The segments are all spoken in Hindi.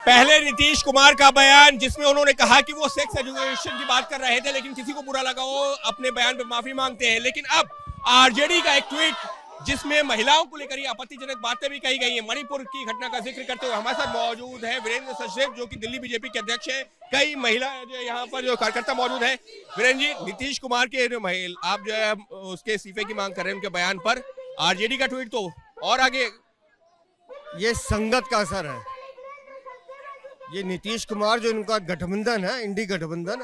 पहले नीतीश कुमार का बयान जिसमें उन्होंने कहा कि वो सेक्स एजुकेशन की बात कर रहे थे, लेकिन किसी को बुरा लगा, वो अपने बयान पे माफी मांगते हैं। लेकिन अब आरजेडी का एक ट्वीट जिसमें महिलाओं को लेकर ये आपत्तिजनक बातें भी कही गई हैं। मणिपुर की घटना का जिक्र करते हुए हमारे साथ मौजूद है वीरेंद्र सचदेव, जो कि दिल्ली बीजेपी के अध्यक्ष हैं। कई महिला जो यहाँ पर जो कार्यकर्ता मौजूद है। वीरेंद्र जी, नीतीश कुमार के जो आप जो है उसके इस्तीफे की मांग कर रहे हैं, उनके बयान पर आरजेडी का ट्वीट तो और आगे ये संगत का असर है। ये नीतीश कुमार जो इनका गठबंधन है, इंडी गठबंधन,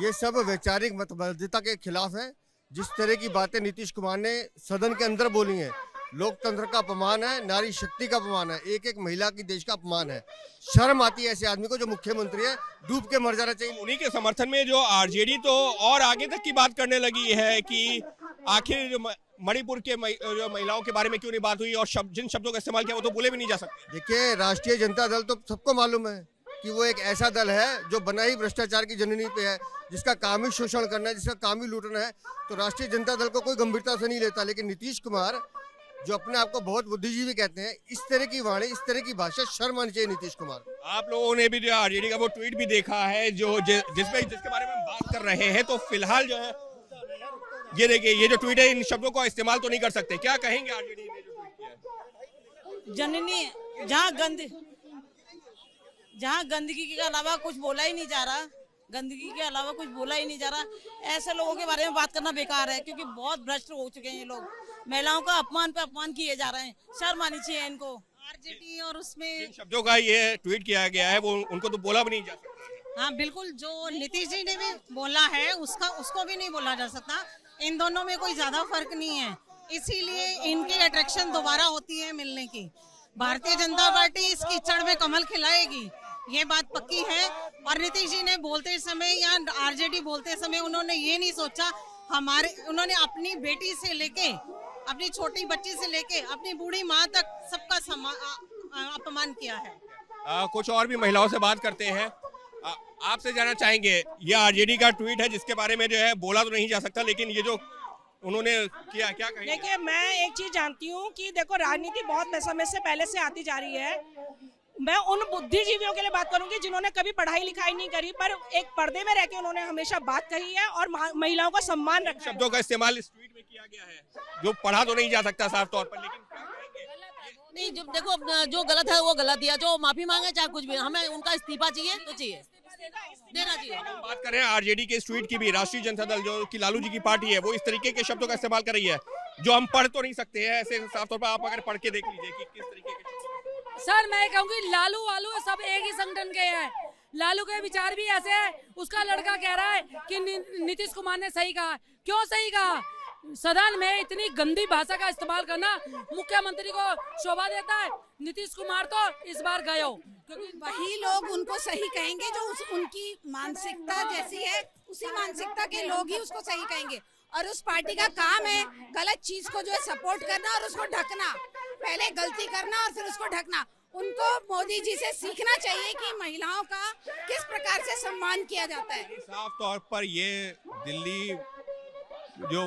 ये सब वैचारिक मतभेदता के खिलाफ है। जिस तरह की बातें नीतीश कुमार ने सदन के अंदर बोली हैं, लोकतंत्र का अपमान है, नारी शक्ति का अपमान है, एक एक महिला की देश का अपमान है। शर्म आती है ऐसे आदमी को जो मुख्यमंत्री है, डूब के मर जाना चाहिए। उन्हीं के समर्थन में जो आरजेडी तो और आगे तक की बात करने लगी है कि आखिर मणिपुर के जो महिलाओं के बारे में क्यों नहीं बात हुई, और जिन शब्दों का इस्तेमाल किया वो तो बोले भी नहीं जा सकते। देखिए, राष्ट्रीय जनता दल तो सबको मालूम है कि वो एक ऐसा दल है जो बना ही भ्रष्टाचार की जननी पे है, जिसका काम ही शोषण करना है, जिसका काम ही लूटना है। तो राष्ट्रीय जनता दल को कोई गंभीरता से नहीं लेता। लेकिन नीतीश कुमार जो अपने आप को बहुत बुद्धिजीवी कहते हैं, इस तरह की वाणी, इस तरह की भाषा शर्म आनी चाहिए नीतीश कुमार। आप लोगों ने भी जो आरजेडी का वो ट्वीट भी देखा है जो जिसके बारे में हम बात कर रहे हैं। तो फिलहाल जो है ये देखिए, ये जो ट्वीट है, इन शब्दों का इस्तेमाल तो नहीं कर सकते। क्या कहेंगे आरजेडी ने जो ट्वीट किया? जननी जहाँ गंदगी के अलावा कुछ बोला ही नहीं जा रहा, गंदगी के अलावा कुछ बोला ही नहीं जा रहा, ऐसे लोगों के बारे में बात करना बेकार है, क्योंकि बहुत भ्रष्ट हो चुके हैं ये लोग। महिलाओं का अपमान पे अपमान किए जा रहे हैं, शर्म आनी चाहिए इनको। आरजेडी और उसमें जिन शब्दों का ये ट्वीट किया गया है वो उनको तो बोला भी नहीं जा सकता। हाँ बिल्कुल, जो नीतीश जी ने भी बोला है उसको भी नहीं बोला जा सकता। इन दोनों में कोई ज्यादा फर्क नहीं है, इसीलिए इनकी अट्रैक्शन दोबारा होती है मिलने की। भारतीय जनता पार्टी इस कीचड़ में कमल खिलाएगी, ये बात पक्की है। और नीतीश जी ने बोलते समय या आरजेडी बोलते समय उन्होंने ये नहीं सोचा, उन्होंने अपनी बेटी से लेके, अपनी छोटी बच्ची से लेके, अपनी बूढ़ी माँ तक सबका अपमान किया है। कुछ और भी महिलाओं से बात करते हैं। आपसे जानना चाहेंगे, ये आरजेडी का ट्वीट है जिसके बारे में जो है बोला तो नहीं जा सकता, लेकिन ये जो उन्होंने किया, क्या कहेंगे? देखिए, मैं एक चीज जानती हूँ कि देखो, राजनीति बहुत समय से पहले से आती जा रही है। मैं उन बुद्धिजीवियों के लिए बात करूंगी जिन्होंने कभी पढ़ाई लिखाई नहीं करी, पर एक पर्दे में रहकर उन्होंने हमेशा बात कही है और महिलाओं का सम्मान रखा है। शब्दों का इस्तेमाल इस ट्वीट में किया गया है जो पढ़ा तो नहीं जा सकता साफ तौर पर, लेकिन नहीं, जो देखो जो गलत है वो गलत दिया, जो माफी मांगे चाहे कुछ भी, हमें उनका इस्तीफा चाहिए तो चाहिए, देना चाहिए। बात कर रहे हैं आरजेडी के इस ट्वीट की भी। राष्ट्रीय जनता दल जो कि लालू जी की पार्टी है, वो इस तरीके के शब्दों का इस्तेमाल कर रही है जो हम पढ़ तो नहीं सकते हैं ऐसे साफ तौर पर। आप अगर पढ़ के देख लीजिए कि किस तरीके के सर, मैं कहूँगी लालू वालू सब एक ही संगठन के हैं। लालू के विचार भी ऐसे है। उसका लड़का कह रहा है कि नीतीश कुमार ने सही कहा। क्यों सही कहा? सदन में इतनी गंदी भाषा का इस्तेमाल करना मुख्यमंत्री को शोभा देता है। नीतीश कुमार तो इस बार गए हो, क्योंकि वही लोग उनको सही कहेंगे जो उनकी मानसिकता जैसी है, उसी मानसिकता के लोग ही उसको सही कहेंगे। और उस पार्टी का काम है गलत चीज को जो है सपोर्ट करना और उसको ढकना, पहले गलती करना और फिर उसको ढकना। उनको मोदी जी से सीखना चाहिए कि महिलाओं का किस प्रकार से सम्मान किया जाता है। साफ तौर पर ये दिल्ली जो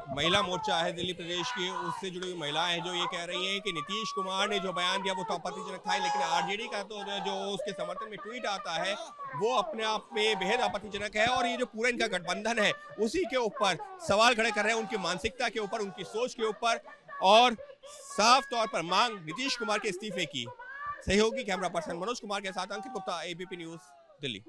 महिला मोर्चा है दिल्ली प्रदेश की, उससे जुड़ी हुई महिलाएं हैं जो ये कह रही हैं कि नीतीश कुमार ने जो बयान दिया वो तो आपत्तिजनक था, लेकिन आरजेडी का तो जो उसके समर्थन में ट्वीट आता है वो अपने आप में बेहद आपत्तिजनक है। और ये जो पूरा इनका गठबंधन है उसी के ऊपर सवाल खड़े कर रहे हैं, उनकी मानसिकता के ऊपर, उनकी सोच के ऊपर, और साफ तौर पर मांग नीतीश कुमार के इस्तीफे की। सहयोगी कैमरा पर्सन मनोज कुमार के साथ अंकित गुप्ता, एबीपी न्यूज, दिल्ली।